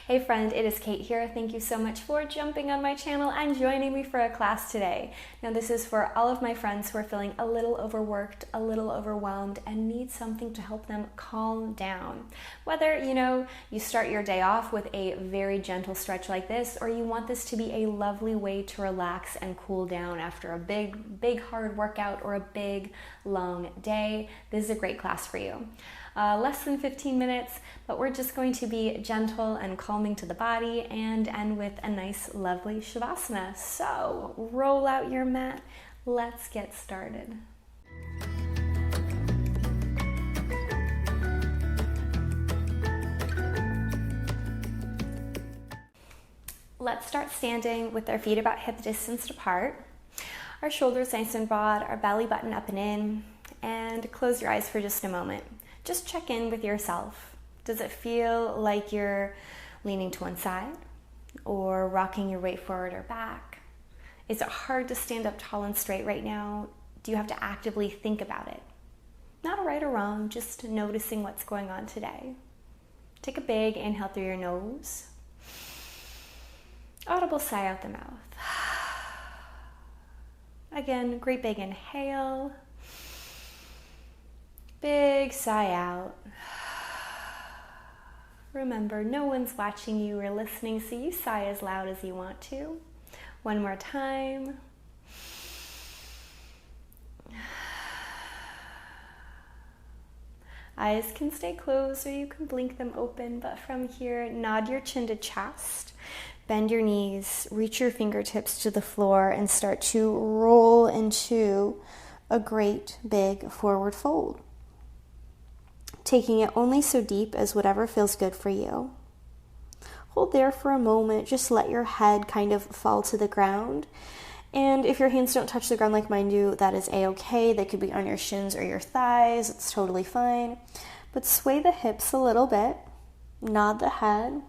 Hey friend, it is Kate here. Thank you so much for jumping on my channel and joining me for a class today. Now this is for all of my friends who are feeling a little overworked, a little overwhelmed, and need something to help them calm down. Whether, you start your day off with a very gentle stretch like this, or you want this to be a lovely way to relax and cool down after a big hard workout or a big long day, this is a great class for you. Less than 15 minutes, but we're just going to be gentle and calming to the body and end with a nice, lovely Shavasana. So roll out your mat. Let's get started. Let's start standing with our feet about hip distance apart. Our shoulders nice and broad, our belly button up and in, and close your eyes for just a moment. Just check in with yourself. Does it feel like you're leaning to one side or rocking your weight forward or back? Is it hard to stand up tall and straight right now? Do you have to actively think about it? Not right or wrong, just noticing what's going on today. Take a big inhale through your nose. Audible sigh out the mouth. Again, great big inhale. Big sigh out. Remember, no one's watching you or listening, so you sigh as loud as you want to. One more time. Eyes can stay closed or you can blink them open, but from here, nod your chin to chest. Bend your knees, reach your fingertips to the floor, and start to roll into a great big forward fold. Taking it only so deep as whatever feels good for you. Hold there for a moment, just let your head kind of fall to the ground. And if your hands don't touch the ground like mine do, that is a-okay. They could be on your shins or your thighs, it's totally fine. But sway the hips a little bit, nod the head,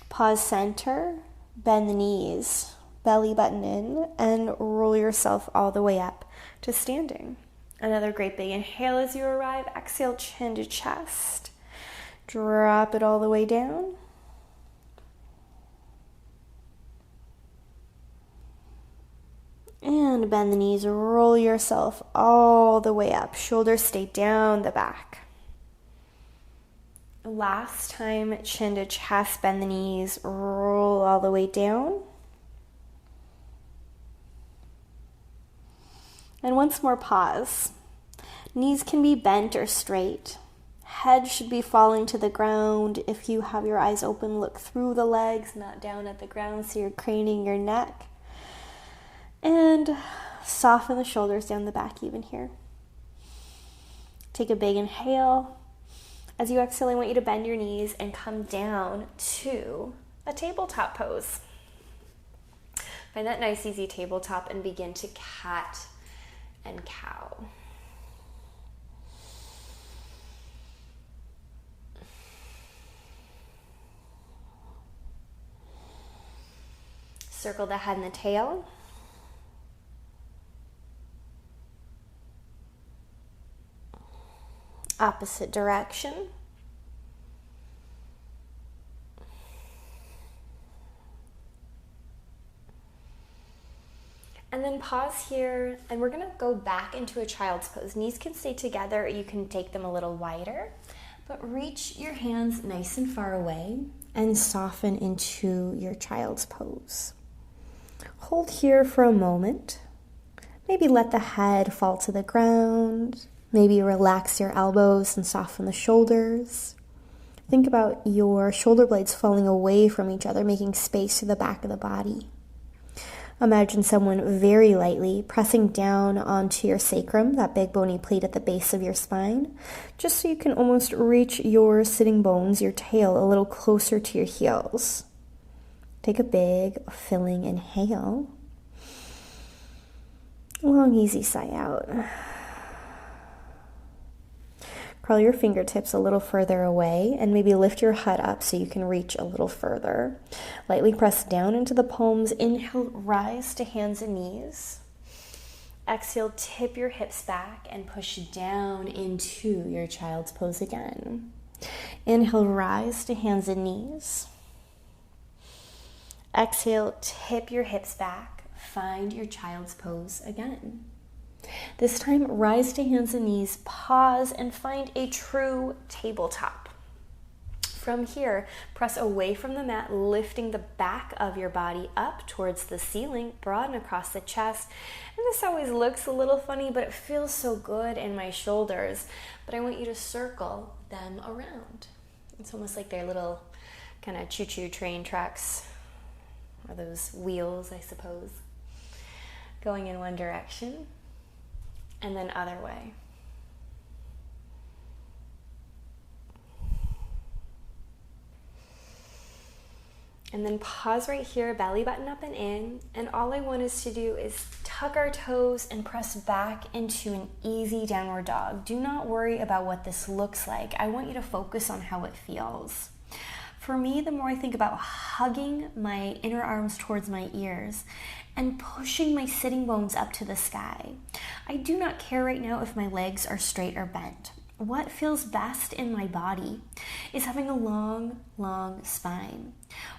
pause center, bend the knees, belly button in, and roll yourself all the way up to standing. Another great big inhale as you arrive. Exhale, chin to chest. Drop it all the way down. And bend the knees, roll yourself all the way up. Shoulders stay down the back. Last time, chin to chest, bend the knees, roll all the way down. And once more, pause. Knees can be bent or straight. Head should be falling to the ground. If you have your eyes open, look through the legs, not down at the ground, so you're craning your neck. And soften the shoulders down the back even here. Take a big inhale. As you exhale, I want you to bend your knees and come down to a tabletop pose. Find that nice, easy tabletop and begin to cat and cow. Circle the head and the tail. Opposite direction. And then pause here, and we're gonna go back into a child's pose. Knees can stay together, or you can take them a little wider, but reach your hands nice and far away and soften into your child's pose. Hold here for a moment. Maybe let the head fall to the ground. Maybe relax your elbows and soften the shoulders. Think about your shoulder blades falling away from each other, making space to the back of the body. Imagine someone very lightly pressing down onto your sacrum, that big bony plate at the base of your spine, just so you can almost reach your sitting bones, your tail, a little closer to your heels. Take a big, filling inhale. Long, easy sigh out. Curl your fingertips a little further away and maybe lift your head up so you can reach a little further. Lightly press down into the palms. Inhale, rise to hands and knees. Exhale, tip your hips back and push down into your child's pose again. Inhale, rise to hands and knees. Exhale, tip your hips back. Find your child's pose again. This time, rise to hands and knees, pause, and find a true tabletop. From here, press away from the mat, lifting the back of your body up towards the ceiling, broaden across the chest. And this always looks a little funny, but it feels so good in my shoulders. But I want you to circle them around. It's almost like they're little kind of choo-choo train tracks, or those wheels, I suppose, going in one direction and then other way. And then pause right here, belly button up and in. And all I want us to do is tuck our toes and press back into an easy downward dog. Do not worry about what this looks like. I want you to focus on how it feels. For me, the more I think about hugging my inner arms towards my ears and pushing my sitting bones up to the sky, I do not care right now if my legs are straight or bent. What feels best in my body is having a long, long spine,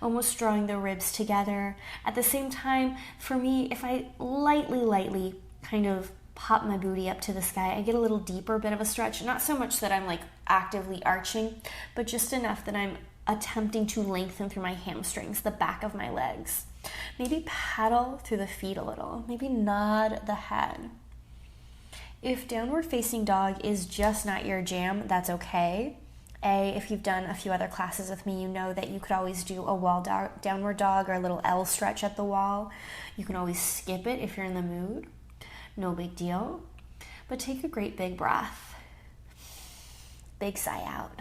almost drawing the ribs together. At the same time, for me, if I lightly kind of pop my booty up to the sky, I get a little deeper bit of a stretch. Not so much that I'm like actively arching, but just enough that I'm attempting to lengthen through my hamstrings, the back of my legs. Maybe paddle through the feet a little, maybe nod the head. If downward facing dog is just not your jam, that's okay. If you've done a few other classes with me, you know that you could always do a wall downward dog or a little L stretch at the wall. You can always skip it if you're in the mood. No big deal. But take a great big breath. Big sigh out.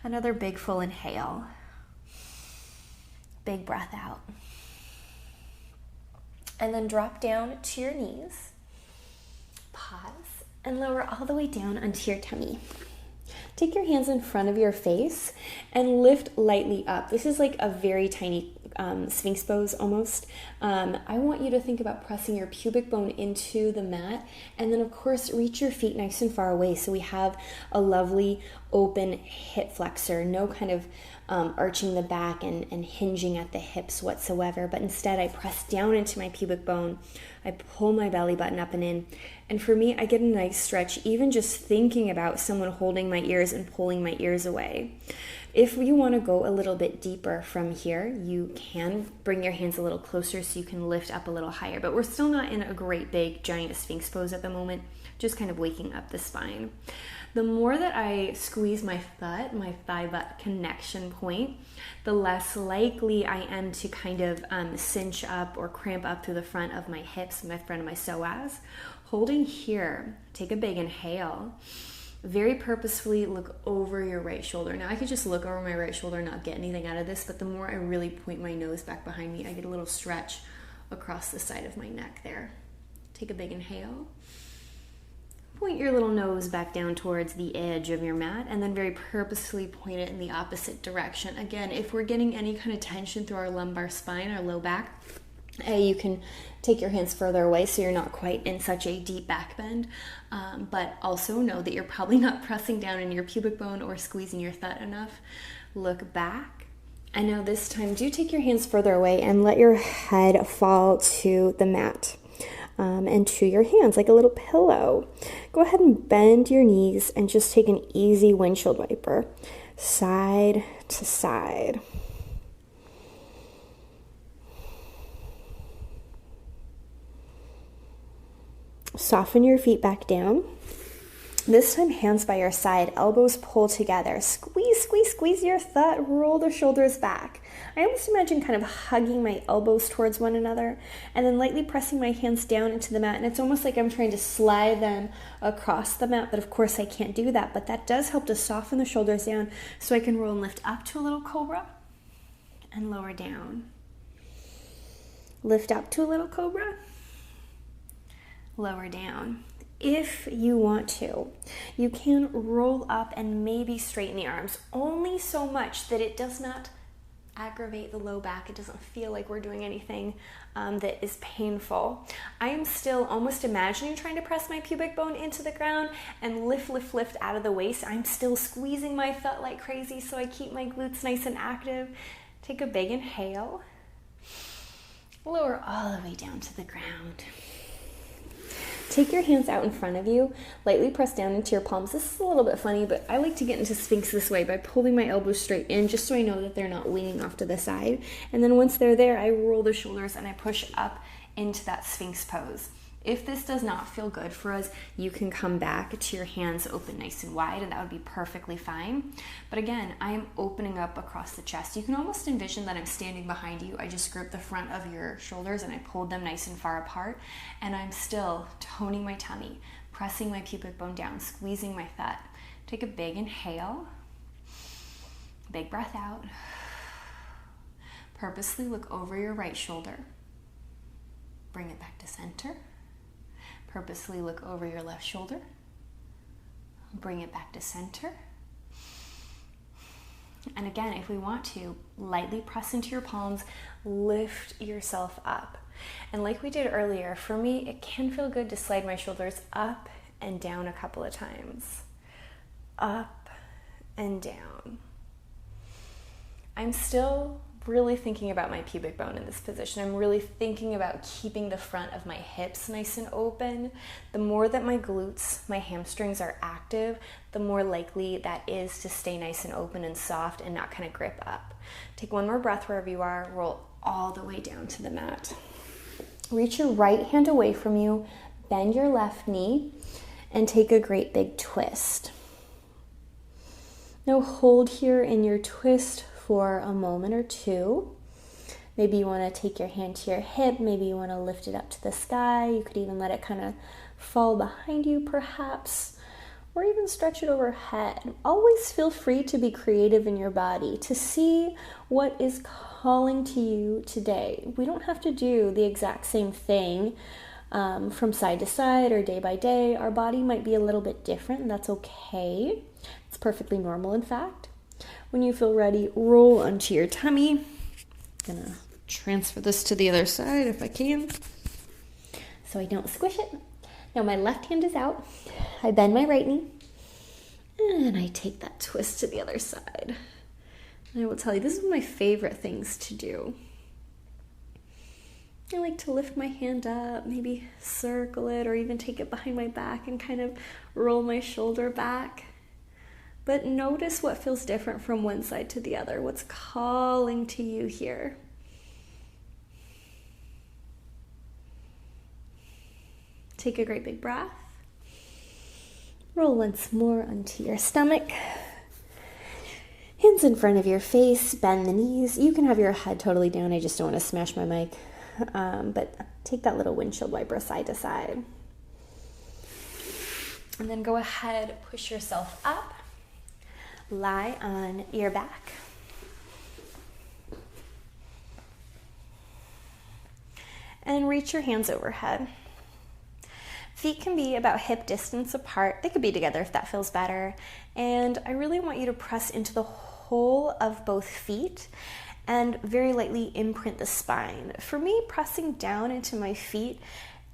Another big full inhale. Big breath out. And then drop down to your knees. Pause and lower all the way down onto your tummy. Take your hands in front of your face and lift lightly up. This is like a very tiny Sphinx pose almost. I want you to think about pressing your pubic bone into the mat, and then of course reach your feet nice and far away so we have a lovely open hip flexor, no kind of arching the back and hinging at the hips whatsoever, but instead I press down into my pubic bone, I pull my belly button up and in, and for me I get a nice stretch even just thinking about someone holding my ears and pulling my ears away. If you want to go a little bit deeper from here, you can bring your hands a little closer so you can lift up a little higher, but we're still not in a great big giant Sphinx pose at the moment, just kind of waking up the spine. The more that I squeeze my thigh-butt connection point, the less likely I am to kind of cinch up or cramp up through the front of my hips, my front of my psoas. Holding here, take a big inhale. Very purposefully look over your right shoulder. Now I could just look over my right shoulder and not get anything out of this, but the more I really point my nose back behind me, I get a little stretch across the side of my neck there. Take a big inhale. Point your little nose back down towards the edge of your mat, and then very purposefully point it in the opposite direction. Again, if we're getting any kind of tension through our lumbar spine, our low back, you can take your hands further away so you're not quite in such a deep back bend, but also know that you're probably not pressing down in your pubic bone or squeezing your thigh enough. Look back, and now this time do take your hands further away and let your head fall to the mat and to your hands like a little pillow. Go ahead and bend your knees and just take an easy windshield wiper, side to side. Soften your feet back down. This time, hands by your side, elbows pull together. Squeeze, squeeze, squeeze your thigh, roll the shoulders back. I almost imagine kind of hugging my elbows towards one another and then lightly pressing my hands down into the mat. And it's almost like I'm trying to slide them across the mat, but of course I can't do that. But that does help to soften the shoulders down so I can roll and lift up to a little cobra and lower down. Lift up to a little cobra, lower down. If you want to, you can roll up and maybe straighten the arms, only so much that it does not aggravate the low back. It doesn't feel like we're doing anything that is painful. I am still almost imagining trying to press my pubic bone into the ground and lift out of the waist. I'm still squeezing my foot like crazy, so I keep my glutes nice and active. Take a big inhale. Lower all the way down to the ground. Take your hands out in front of you, lightly press down into your palms. This is a little bit funny, but I like to get into Sphinx this way by pulling my elbows straight in, just so I know that they're not leaning off to the side. And then once they're there, I roll the shoulders and I push up into that Sphinx pose. If this does not feel good for us, you can come back to your hands open nice and wide, and that would be perfectly fine. But again, I am opening up across the chest. You can almost envision that I'm standing behind you. I just grip the front of your shoulders and I pulled them nice and far apart, and I'm still toning my tummy, pressing my pubic bone down, squeezing my thigh. Take a big inhale, big breath out. Purposely look over your right shoulder. Bring it back to center. Purposely look over your left shoulder. Bring it back to center. And again, if we want to, lightly press into your palms, lift yourself up. And like we did earlier, for me, it can feel good to slide my shoulders up and down a couple of times. Up and down. I'm still really thinking about my pubic bone in this position. I'm really thinking about keeping the front of my hips nice and open. The more that my glutes, my hamstrings are active, the more likely that is to stay nice and open and soft and not kind of grip up. Take one more breath wherever you are. Roll all the way down to the mat. Reach your right hand away from you, bend your left knee, and take a great big twist. Now hold here in your twist for a moment or two. Maybe you want to take your hand to your hip. Maybe you want to lift it up to the sky. You could even let it kind of fall behind you perhaps, or even stretch it overhead. Always feel free to be creative in your body, to see what is calling to you today. We don't have to do the exact same thing from side to side or day by day. Our body might be a little bit different, and that's okay. It's perfectly normal, in fact. When you feel ready, roll onto your tummy. I'm gonna transfer this to the other side if I can, so I don't squish it. Now my left hand is out. I bend my right knee, and I take that twist to the other side. And I will tell you, this is one of my favorite things to do. I like to lift my hand up, maybe circle it, or even take it behind my back and kind of roll my shoulder back. But notice what feels different from one side to the other. What's calling to you here? Take a great big breath. Roll once more onto your stomach. Hands in front of your face, bend the knees. You can have your head totally down. I just don't want to smash my mic. But take that little windshield wiper side to side. And then go ahead, push yourself up. Lie on your back. And reach your hands overhead. Feet can be about hip distance apart. They could be together if that feels better. And I really want you to press into the whole of both feet and very lightly imprint the spine. For me, pressing down into my feet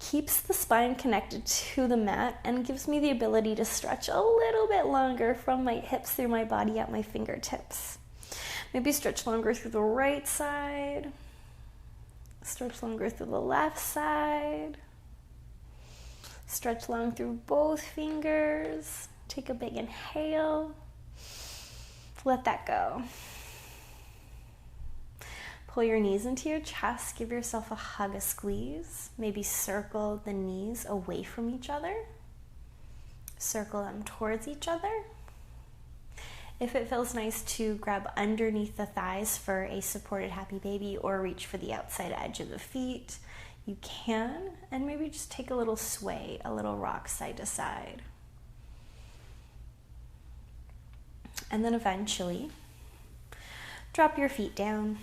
keeps the spine connected to the mat and gives me the ability to stretch a little bit longer from my hips through my body at my fingertips. Maybe stretch longer through the right side, stretch longer through the left side, stretch long through both fingers. Take a big inhale, let that go. Pull your knees into your chest, give yourself a hug, a squeeze. Maybe circle the knees away from each other. Circle them towards each other. If it feels nice to grab underneath the thighs for a supported happy baby or reach for the outside edge of the feet, you can. And maybe just take a little sway, a little rock side to side. And then eventually, drop your feet down.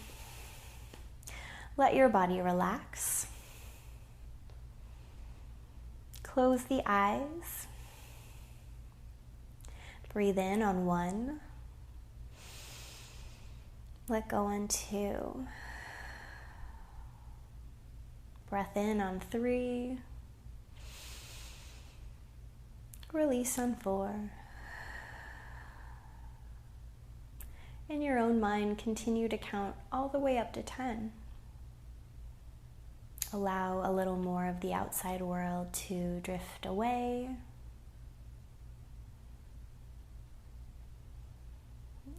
Let your body relax. Close the eyes. Breathe in on 1. Let go on 2. Breath in on 3. Release on 4. In your own mind, continue to count all the way up to 10. Allow a little more of the outside world to drift away.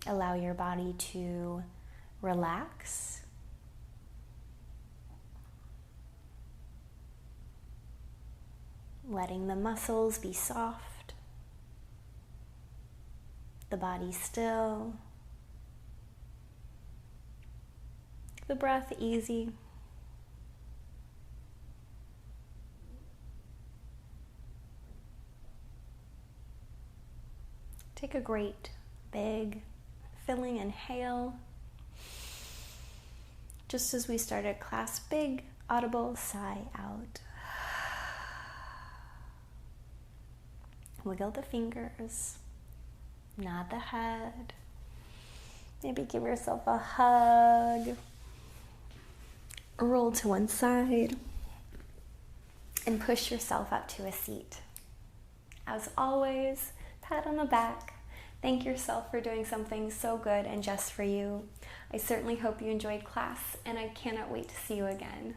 Allow your body to relax. Letting the muscles be soft. The body still. The breath easy. Take a great, big, filling inhale. Just as we started class, big, audible sigh out. Wiggle the fingers. Nod the head. Maybe give yourself a hug. Roll to one side. And push yourself up to a seat. As always, pat on the back. Thank yourself for doing something so good and just for you. I certainly hope you enjoyed class, and I cannot wait to see you again.